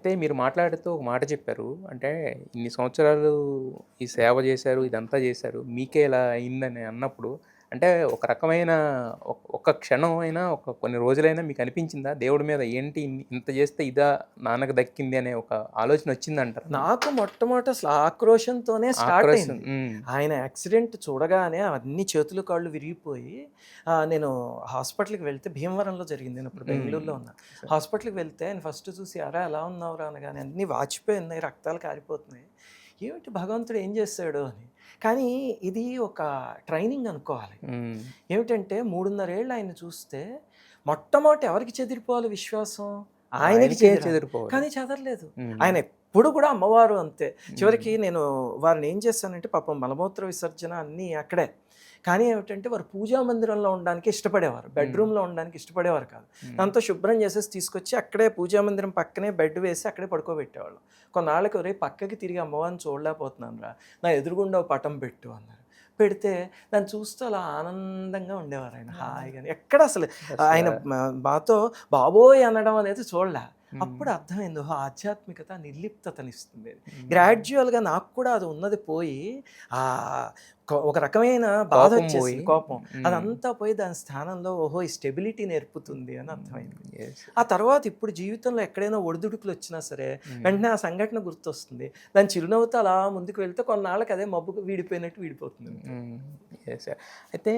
అయితే మీరు మాట్లాడుతూ ఒక మాట చెప్పారు. అంటే ఇన్ని సంవత్సరాలు ఈ సేవ జేశారు, ఇదంతా జేశారు. మీకే ఇలా అయిందని అన్నప్పుడు అంటే ఒక రకమైన ఒక్క క్షణం అయినా, కొన్ని రోజులైనా మీకు అనిపించిందా? దేవుడి మీద ఏంటి ఇంత జేస్తే ఇదా నాన్నకు దక్కింది అనే ఒక ఆలోచన వచ్చిందంటారా మీకు? నాకు మొట్టమొదట అసలు ఆక్రోషంతోనే స్టార్ట్ ఆక్రోశం. అయింది. హ్మ్. ఆయన యాక్సిడెంట్ చూడగానే అన్ని చేతులు, కాళ్ళు విరిగిపోయి నేను హాస్పిటల్‌కి వెళ్తే భీమవరంలో జరిగింది. నేనప్పుడు హ్మ్. బెంగుళూరులో ఉన్నా. సరే. హాస్పిటల్‌కి వెళ్తే ఆయన ఫస్ట్ చూసి "అరె! ఎలా ఉన్నావురా?" అనగానే అన్నీ వాచిపోయి ఉన్నాయి, రక్తాలు కారిపోతున్నాయి. ఏమిటి భగవంతుడు ఏం చేశాడు అని. కానీ ఇది ఒక ట్రైనింగ్ అనుకోవాలి. హ్మ్. ఏమిటంటే 3:30 ఏళ్ళు ఆయన్ని చూస్తే మొట్టమొదట ఎవరికి చెదిరిపోవాలి విశ్వాసం? ఆయనకి ఆయనకే చెదిరాలి. చెదిరిపోవాలి. కానీ చెదరలేదు. హ్మ్. ఆయన ఎప్పుడు కూడా అమ్మవారు అంతే. హ్మ్. చివరికి నేను వారిని ఏం చేశానంటే పాపం మలమూత్ర విసర్జన అన్నీ అక్కడే. కానీ ఏమిటంటే వారు పూజా మందిరంలో ఉండడానికి ఇష్టపడేవారు. హ్మ్. బెడ్‌రూమ్‌లో ఉండడానికి ఇష్టపడేవారు కాదు. హ్మ్. దాంతో శుభ్రం చేసేసి తీసుకొచ్చి అక్కడే పూజా మందిరం పక్కనే బెడ్ వేసి అక్కడే పడుకోబెట్టేవాళ్ళం. కొన్నాళ్ళకి "ఒరేయ్! పక్కకి తిరిగి అమ్మవారిని చూడలేకపోతున్నానురా. నా ఎదురుగుండా ఓ పటం పెట్టు" అన్నారు. పెడితే దాన్ని చూస్తూ అలా ఆనందంగా ఉండేవారాయన హాయిగాని. ఎక్కడ అసలు అసల ఆయన మాతో బాబోయ్! అనడం అనేది చూడలే. హ్మ్. అప్పుడు అర్థమైంది. ఓహో! ఆధ్యాత్మికత నిర్లిప్తతనిస్తుంది. హ్మ్. గ్రాడ్యుయల్‌గా నాకు కూడా అది ఉన్నది పోయి ఆహ్, ఒక రకమైన కోపం బోయి బాధొచ్చేసింది కోపం. హ్మ్. అదంతా పోయి దాని స్థానంలో ఓహో! ఈ స్టెబిలిటీ నేర్పుతుంది అని హ్మ్. అర్థమైంది. యెస్. ఆ తర్వాత ఇప్పుడు జీవితంలో ఎక్కడైనా ఒడిదుడుకులొచ్చినా సరే, హ్మ్. వెంటనే ఆ సంఘటన గుర్తొస్తుంది. దాని చిరునవ్వుతో అలా ముందుకు వెళ్తే కొన్నాళ్ళకి అదే మబ్బుకు వీడిపోయినట్టు వీడిపోతుందంతే. హ్మ్. యెస్. అయితే